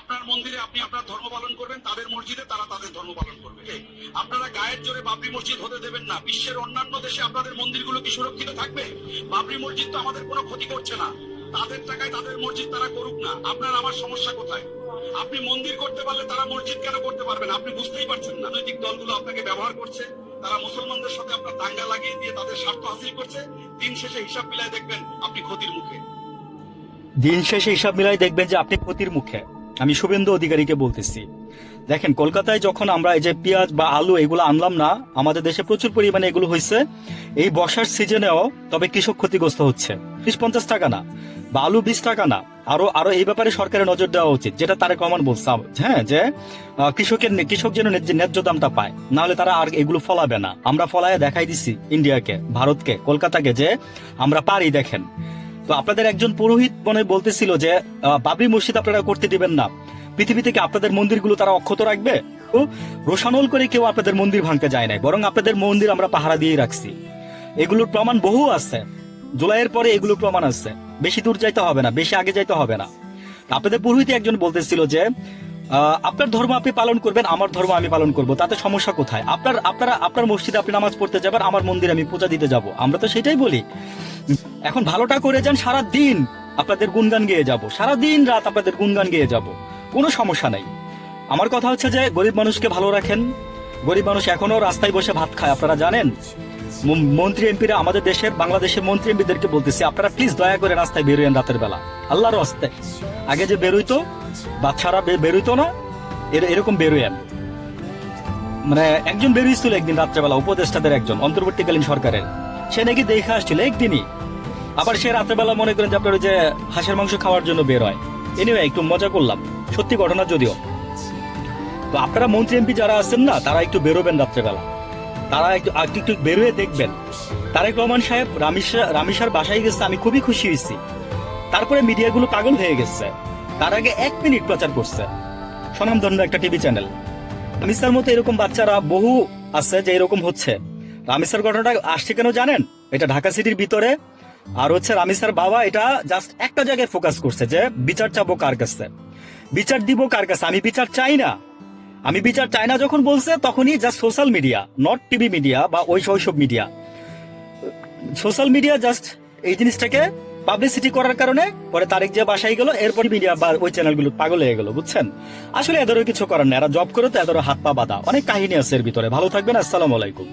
আপনার মন্দিরে আপনি আপনার ধর্ম পালন করবেন, তাদের মসজিদে তারা তাদের ধর্ম পালন করবে। আপনারা গায়ের জোরে বাবরি মসজিদ হতে দেবেন না। বিশ্বের অন্যান্য দেশে আপনাদের মন্দিরগুলো কি সুরক্ষিত থাকবে? বাবরি মসজিদ তো আমাদের কোনো ক্ষতি করছে না, তাদের টাকায় তাদের মসজিদ তারা করুক না। আপনার আমার সমস্যা কোথায়? আপনি মন্দির করতে পারলে তারা মসজিদ কেন করতে পারবেন? আপনি বুঝতেই পারছেন না। রাজনৈতিক দলগুলো আপনাকে ব্যবহার করছে, তারা মুসলমানদের সাথে আপনার দাঙ্গা লাগিয়ে দিয়ে তাদের স্বার্থ হাসিল করছে। দিন শেষে হিসাব মিলায় দেখবেন আপনি ক্ষতির মুখে। দিন শেষে হিসাব মিলাই দেখবেন যে আপনি ক্ষতির মুখে। আমি শুভেন্দু অধিকারীকে বলতেছি, দেখেন কলকাতায় যখন আমরা এই যে পেঁয়াজ বা আলু এগুলো আনলাম না, আমাদের দেশে প্রচুর পরিমাণে এগুলো হয়েছে এই বর্ষার সিজনেও, তবে কৃষক ক্ষতিগ্রস্ত হচ্ছে। 30-50 টাকা না, বা আলু 20 টাকা না, আরো আরো এই ব্যাপারে সরকারের নজর দেওয়া উচিত, যেটা তারেক রহমান বলছে। হ্যাঁ, যে কৃষক যেন ন্যায্য দামটা পায়, না হলে তারা আর এগুলো ফলাবে না। আমরা ফলায় দেখাই দিছি ইন্ডিয়াকে, ভারতকে, কলকাতাকে যে আমরা পারি। দেখেন তো আপনাদের একজন পুরোহিত মনে বলতেছিল যে বাবরি মসজিদ আপনারা করতে দিবেন না, পৃথিবী থেকে আপনাদের মন্দিরগুলো তারা অক্ষত রাখবে। তো রোশানল করে কেউ আপনাদের মন্দির ভাঙতে যায় নাই, বরং আপনাদের মন্দির আমরা পাহারা দিয়ে রাখছি। এগুলোর প্রমাণ বহু আছে, জুলাইয়ের পরে এগুলোর প্রমাণ আছে। বেশি দূর যাইতে হবে না, বেশি আগে যাইতে হবে না। আপনাদের পুরোহিত একজন বলতেছিল যে আপনার ধর্ম আপনি পালন করবেন, আমার ধর্ম আমি পালন করব, তাতে সমস্যা কোথায়? আপনার মসজিদে আপনি নামাজ পড়তে যাবেন, আমার মন্দিরে আমি পূজা দিতে যাব, আমরা তো সেটাই বলি। এখন ভালোটা করে যান, সারা দিন আপনাদের গুণগান গেয়ে যাব, সারা দিন রাত আপনাদের গুণগান গেয়ে যাব, কোনো সমস্যা নাই। আমার কথা হচ্ছে যে গরিব মানুষকে ভালো রাখেন। গরিব মানুষ এখনো রাস্তায় বসে ভাত খায়, আপনারা জানেন। মন্ত্রী এমপিরা, আমাদের দেশের বাংলাদেশের মন্ত্রী এমপিদেরকে বলতেছি, আপনারা প্লিজ দয়া করে রাস্তায় বেরোয়েন রাতের বেলা, আল্লাহর রাস্তায়। আগে যে বেরোইতো, বাচ্চারা বেরোইতো না, এরকম বেরোয়েন। মানে একজন বেরোইছিল একদিন রাত্রেবেলা, উপদেষ্টাদের একজন, অন্তর্বর্তীকালীন সরকারের, সে নাকি দেখে আসছিল একদিনই। আবার সে রাত্রেবেলা মনে করেন যে আপনার যে হাঁসের মাংস খাওয়ার জন্য বের হয়। এনিওয়ে, একটু মজা করলাম, সত্যি ঘটনা যদিও। তো আপনারা মন্ত্রী এমপি যারা আছেন না, তারা একটু বেরোবেন রাত্রেবেলা, তারা একটু বেরোয় দেখবেন। তারেক রহমান সাহেব রামিসার বাসায় গেছে, আমি খুবই খুশি হয়েছি। তারপরে মিডিয়াগুলো পাগল হয়ে গেছে, তার আগে 1 মিনিট প্রচার করছে স্বনামধন্য একটা টিভি চ্যানেল। রামিসার মতো এরকম বাচ্চারা বহু আছে যে এরকম হচ্ছে। রামিসার ঘটনাটা আসছে কেন জানেন? এটা ঢাকা সিটির ভিতরে। আর হচ্ছে রামিসার বাবা এটা জাস্ট একটা জায়গায় ফোকাস করছে যে বিচার চাবো কার কাছে, বিচার দিব কার কাছে। আমি বিচার চাই না, আমি বিচার চাই না যখন বলছে, তখনই just social media, not TV media বা ওইসব মিডিয়া, সোশ্যাল মিডিয়া জাস্ট এই জিনিসটাকে পাবলিসিটি করার কারণে পরে তারেক যে বাসায় গেল, এরপর মিডিয়া বা ওই চ্যানেলগুলো পাগল হয়ে গেল, বুঝছেন? আসলে এদেরও কিছু করার না, এরা জব করে তো এদেরও হাত পা বাঁধা। অনেক কাহিনী আছে এর ভিতরে। ভালো থাকবেন, আসসালামু আলাইকুম।